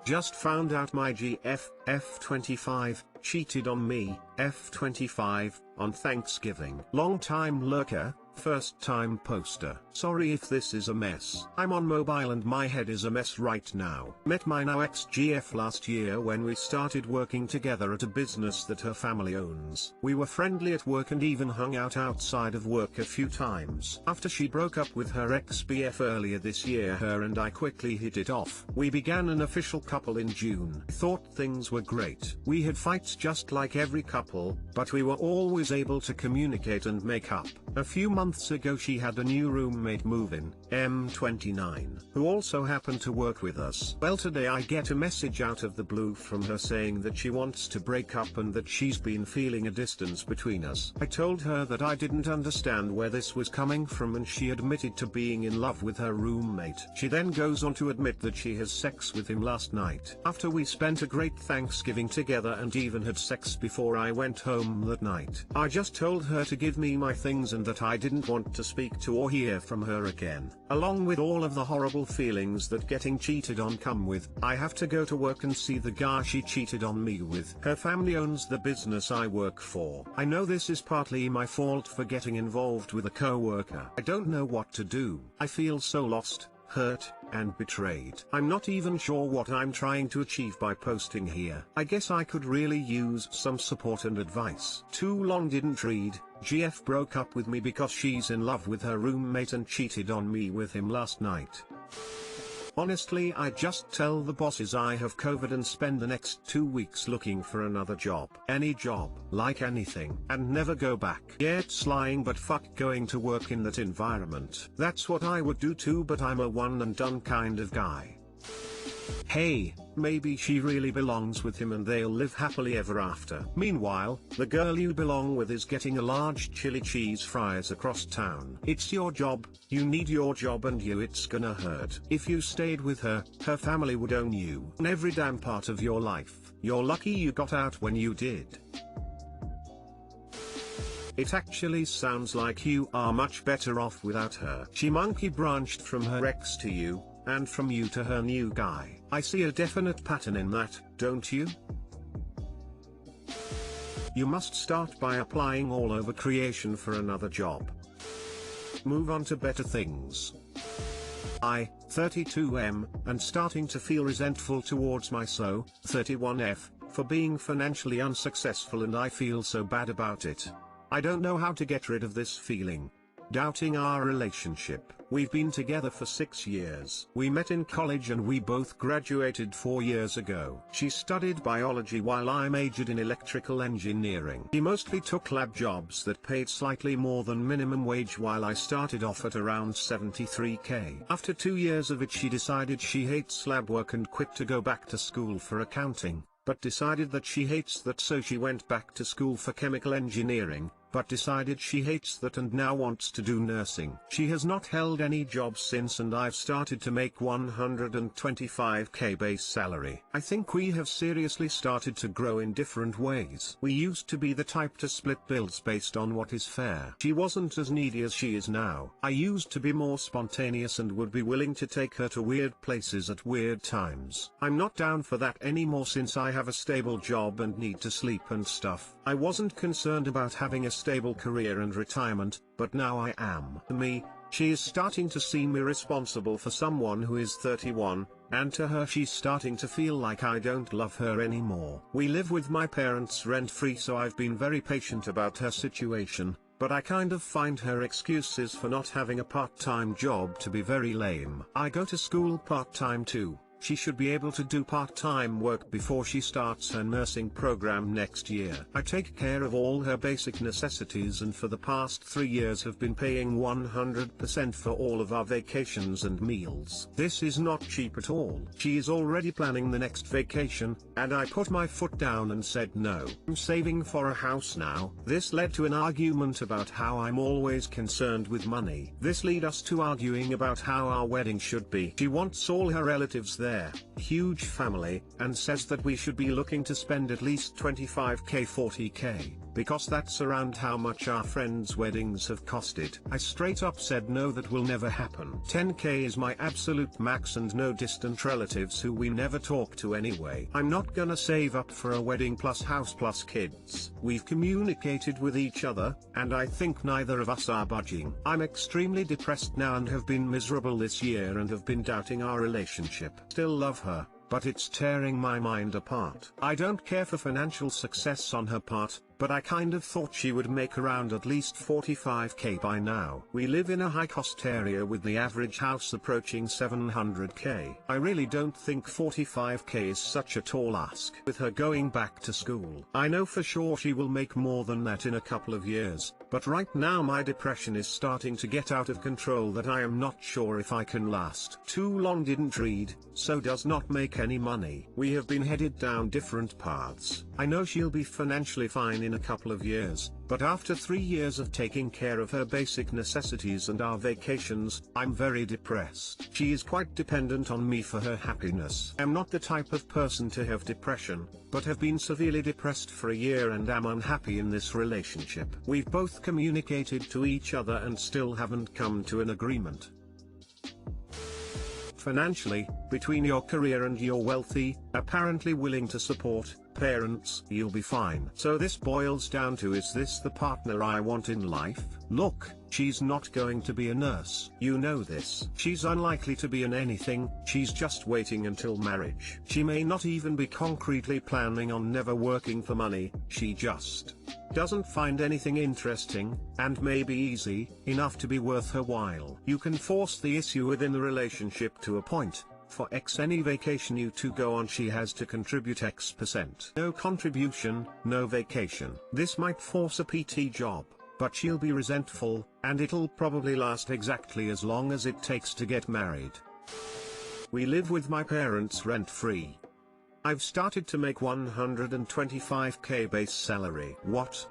Just found out my GF, F25, cheated on me, F25, on Thanksgiving. Long time lurker, first time poster. Sorry if this is a mess. I'm on mobile and my head is a mess right now. Met my now ex-GF last year when we started working together at a business that her family owns. We were friendly at work and even hung out outside of work a few times. After she broke up with her ex-BF earlier this year, her and I quickly hit it off. We began an official couple in June. Thought things were great. We had fights just like every couple, but we were always able to communicate and make up. A few months ago she had a new roommate move in, M29, who also happened to work with us. Well, today I get a message out of the blue from her saying that she wants to break up and that she's been feeling a distance between us. I told her that I didn't understand where this was coming from and she admitted to being in love with her roommate. She then goes on to admit that she has sex with him last night. After we spent a great Thanksgiving together and even had sex before I went home that night. I just told her to give me my things and that I didn't want to speak to or hear from her again. Along with all of the horrible feelings that getting cheated on come with, I have to go to work and see the guy she cheated on me with. Her family owns the business I work for. I know this is partly my fault for getting involved with a co-worker. I don't know what to do. I feel so lost, hurt, and betrayed. I'm not even sure what I'm trying to achieve by posting here. I guess I could really use some support and advice. Too long didn't read. GF broke up with me because she's in love with her roommate and cheated on me with him last night. Honestly, I just tell the bosses I have COVID and spend the next 2 weeks looking for another job. Any job, like anything, and never go back. Yeah, it's lying, but fuck going to work in that environment. That's what I would do too, but I'm a one and done kind of guy. Hey, maybe she really belongs with him and they'll live happily ever after. Meanwhile, the girl you belong with is getting a large chili cheese fries across town. It's your job, you need your job, and it's gonna hurt. If you stayed with her, her family would own you in every damn part of your life. You're lucky you got out when you did. It actually sounds like you are much better off without her. She monkey branched from her ex to you, and from you to her new guy. I see a definite pattern in that, don't you? You must start by applying all over creation for another job. Move on to better things. I, 32M, and starting to feel resentful towards my 31F, for being financially unsuccessful, and I feel so bad about it. I don't know how to get rid of this feeling. Doubting our relationship. We've been together for 6 years. We met in college and we both graduated 4 years ago. She studied biology while I majored in electrical engineering. She mostly took lab jobs that paid slightly more than minimum wage while I started off at around 73k. After 2 years of it, she decided she hates lab work and quit to go back to school for accounting, but decided that she hates that, so she went back to school for chemical engineering, but decided she hates that and now wants to do nursing. She has not held any jobs since, and I've started to make 125k base salary. I think we have seriously started to grow in different ways. We used to be the type to split bills based on what is fair. She wasn't as needy as she is now. I used to be more spontaneous and would be willing to take her to weird places at weird times. I'm not down for that anymore since I have a stable job and need to sleep and stuff. I wasn't concerned about having a stable career and retirement, but now I am. To me, she is starting to seem irresponsible for someone who is 31, and to her she's starting to feel like I don't love her anymore. We live with my parents rent-free, so I've been very patient about her situation, but I kind of find her excuses for not having a part-time job to be very lame. I go to school part-time too. She should be able to do part-time work before she starts her nursing program next year. I take care of all her basic necessities and for the past 3 years have been paying 100% for all of our vacations and meals. This is not cheap at all. She is already planning the next vacation, and I put my foot down and said no. I'm saving for a house now. This led to an argument about how I'm always concerned with money. This led us to arguing about how our wedding should be. She wants all her relatives there. Huge family, and says that we should be looking to spend at least 25k 40k. because that's around how much our friends' weddings have costed. I straight up said no, that will never happen. 10k is my absolute max and no distant relatives who we never talk to anyway. I'm not gonna save up for a wedding plus house plus kids. We've communicated with each other, and I think neither of us are budging. I'm extremely depressed now and have been miserable this year and have been doubting our relationship. Still love her, but it's tearing my mind apart. I don't care for financial success on her part, but I kind of thought she would make around at least 45k by now. We live in a high-cost area with the average house approaching 700k. I really don't think 45k is such a tall ask. With her going back to school, I know for sure she will make more than that in a couple of years, but right now my depression is starting to get out of control that I am not sure if I can last. Too long didn't read, so does not make any money. We have been headed down different paths. I know she'll be financially fine in a couple of years, but after 3 years of taking care of her basic necessities and our vacations, I'm very depressed. She is quite dependent on me for her happiness. I'm not the type of person to have depression, but have been severely depressed for a year and am unhappy in this relationship. We've both communicated to each other and still haven't come to an agreement. Financially, between your career and your wealthy, apparently willing to support, parents, you'll be fine. So this boils down to, is this the partner I want in life? Look, she's not going to be a nurse. You know this. She's unlikely to be in anything, she's just waiting until marriage. She may not even be concretely planning on never working for money, she just doesn't find anything interesting, and maybe easy, enough to be worth her while. You can force the issue within the relationship to a point. For X, any vacation you two go on, she has to contribute X%. No contribution, no vacation. This might force a PT job, but she'll be resentful, and it'll probably last exactly as long as it takes to get married. We live with my parents rent-free. I've started to make 125k base salary. What?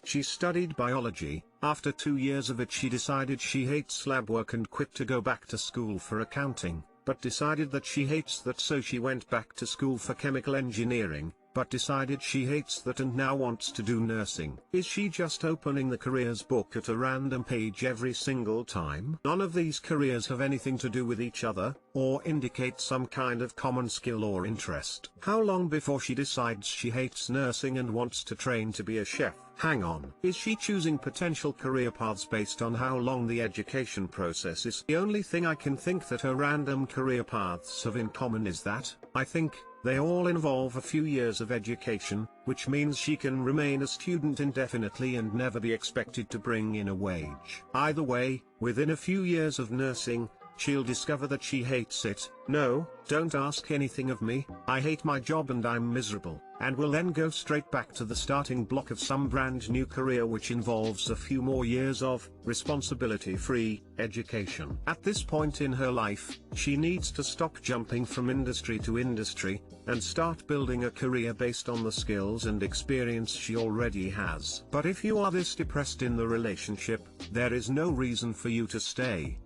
She studied biology. After 2 years of it she decided she hates lab work and quit to go back to school for accounting, but decided that she hates that, so she went back to school for chemical engineering, but decided she hates that and now wants to do nursing. Is she just opening the careers book at a random page every single time? None of these careers have anything to do with each other, or indicate some kind of common skill or interest. How long before she decides she hates nursing and wants to train to be a chef? Hang on. Is she choosing potential career paths based on how long the education process is? The only thing I can think that her random career paths have in common is that, I think, they all involve a few years of education, which means she can remain a student indefinitely and never be expected to bring in a wage. Either way, within a few years of nursing, she'll discover that she hates it. No, don't ask anything of me. I hate my job and I'm miserable, and will then go straight back to the starting block of some brand new career which involves a few more years of responsibility-free education. At this point in her life, she needs to stop jumping from industry to industry, and start building a career based on the skills and experience she already has. But if you are this depressed in the relationship, there is no reason for you to stay.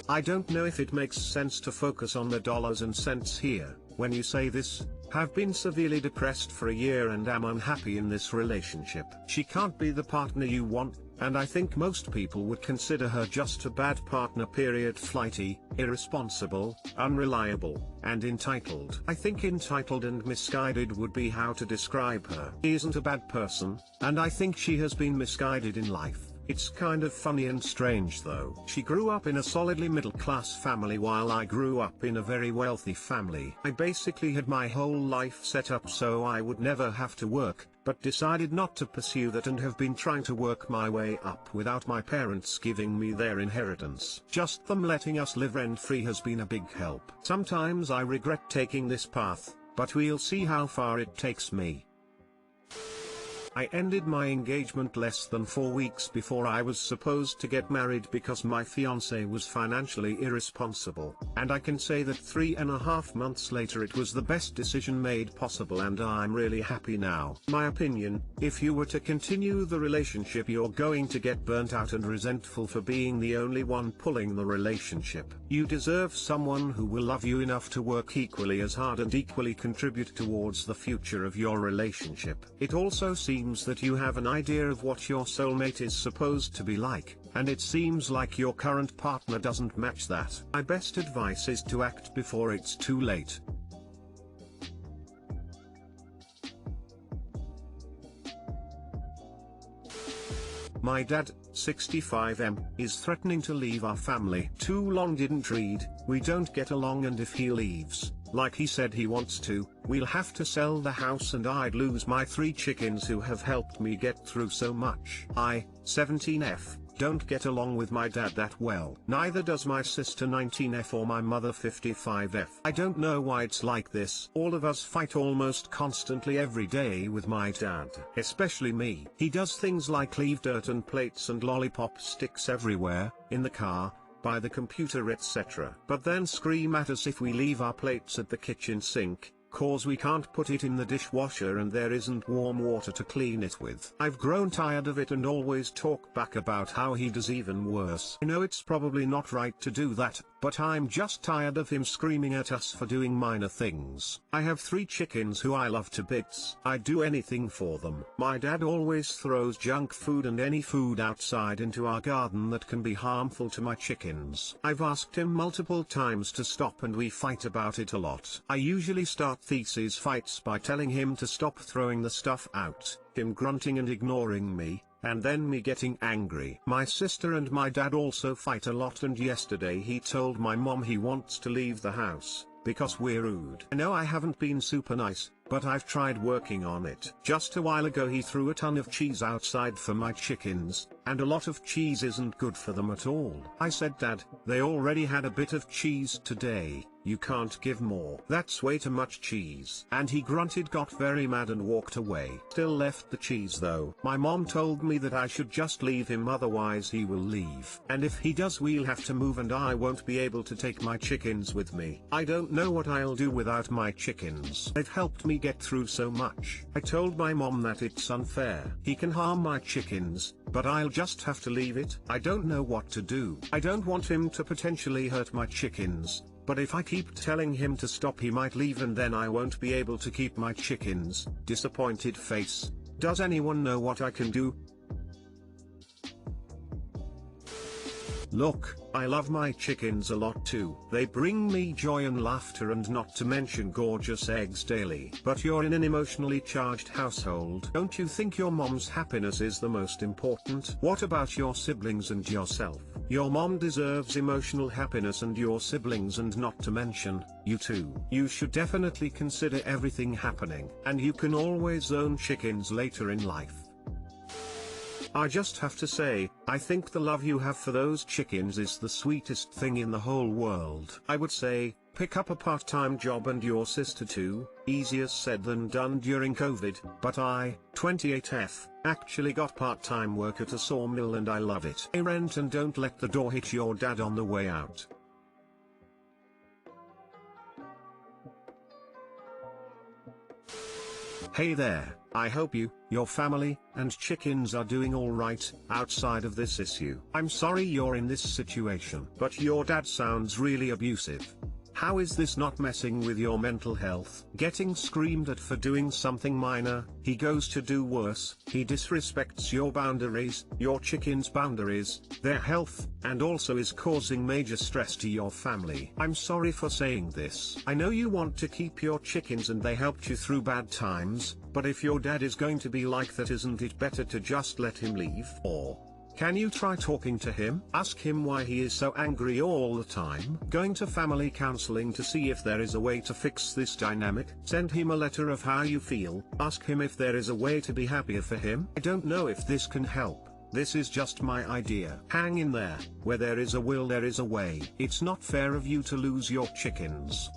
I don't know if it makes sense to focus on the dollars and cents here. When you say this, have been severely depressed for a year and am unhappy in this relationship. She can't be the partner you want, and I think most people would consider her just a bad partner. Flighty, irresponsible, unreliable, and entitled. I think entitled and misguided would be how to describe her. She isn't a bad person, and I think she has been misguided in life. It's kind of funny and strange though. She grew up in a solidly middle-class family while I grew up in a very wealthy family. I basically had my whole life set up so I would never have to work, but decided not to pursue that and have been trying to work my way up without my parents giving me their inheritance. Just them letting us live rent-free has been a big help. Sometimes I regret taking this path, but we'll see how far it takes me. I ended my engagement less than 4 weeks before I was supposed to get married because my fiancé was financially irresponsible, and I can say that 3.5 months later it was the best decision made possible and I'm really happy now. My opinion, if you were to continue the relationship you're going to get burnt out and resentful for being the only one pulling the relationship. You deserve someone who will love you enough to work equally as hard and equally contribute towards the future of your relationship. It also seems that you have an idea of what your soulmate is supposed to be like, and it seems like your current partner doesn't match that. My best advice is to act before it's too late. My dad, 65M, is threatening to leave our family. Too long didn't read, we don't get along, and if he leaves, like he said he wants to, we'll have to sell the house and I'd lose my 3 chickens who have helped me get through so much. I, 17F, don't get along with my dad that well. Neither does my sister 19F or my mother 55F. I don't know why it's like this. All of us fight almost constantly every day with my dad. Especially me. He does things like leave dirt and plates and lollipop sticks everywhere, in the car, by the computer, etc. But then scream at us if we leave our plates at the kitchen sink, cause we can't put it in the dishwasher and there isn't warm water to clean it with. I've grown tired of it and always talk back about how he does even worse. I know it's probably not right to do that, but I'm just tired of him screaming at us for doing minor things. I have 3 chickens who I love to bits. I'd do anything for them. My dad always throws junk food and any food outside into our garden that can be harmful to my chickens. I've asked him multiple times to stop and we fight about it a lot. I usually start thesis fights by telling him to stop throwing the stuff out, him grunting and ignoring me, and then me getting angry. My sister and my dad also fight a lot, and yesterday he told my mom he wants to leave the house, because we're rude. I know I haven't been super nice, but I've tried working on it. Just a while ago he threw a ton of cheese outside for my chickens, and a lot of cheese isn't good for them at all. I said, Dad, they already had a bit of cheese today, you can't give more. That's way too much cheese. And he grunted, got very mad and walked away. Still left the cheese though. My mom told me that I should just leave him, otherwise he will leave. And if he does, we'll have to move and I won't be able to take my chickens with me. I don't know what I'll do without my chickens. They've helped me get through so much. I told my mom that it's unfair. He can harm my chickens, but I'll just have to leave it. I don't know what to do. I don't want him to potentially hurt my chickens, but if I keep telling him to stop he might leave and then I won't be able to keep my chickens. Disappointed face. Does anyone know what I can do? Look, I love my chickens a lot too. They bring me joy and laughter, and not to mention gorgeous eggs daily. But you're in an emotionally charged household. Don't you think your mom's happiness is the most important? What about your siblings and yourself? Your mom deserves emotional happiness and your siblings, and not to mention, you too. You should definitely consider everything happening. And you can always own chickens later in life. I just have to say, I think the love you have for those chickens is the sweetest thing in the whole world. I would say, pick up a part-time job, and your sister too. Easier said than done during COVID, but I, 28F, actually got part-time work at a sawmill and I love it. Pay rent and don't let the door hit your dad on the way out. Hey there, I hope you, your family, and chickens are doing alright, outside of this issue. I'm sorry you're in this situation, but your dad sounds really abusive. How is this not messing with your mental health? Getting screamed at for doing something minor, he goes to do worse, he disrespects your boundaries, your chickens' boundaries, their health, and also is causing major stress to your family. I'm sorry for saying this. I know you want to keep your chickens and they helped you through bad times, but if your dad is going to be like that, isn't it better to just let him leave? Or can you try talking to him? Ask him why he is so angry all the time. Going to family counseling to see if there is a way to fix this dynamic. Send him a letter of how you feel. Ask him if there is a way to be happier for him. I don't know if this can help. This is just my idea. Hang in there. Where there is a will, there is a way. It's not fair of you to lose your chickens.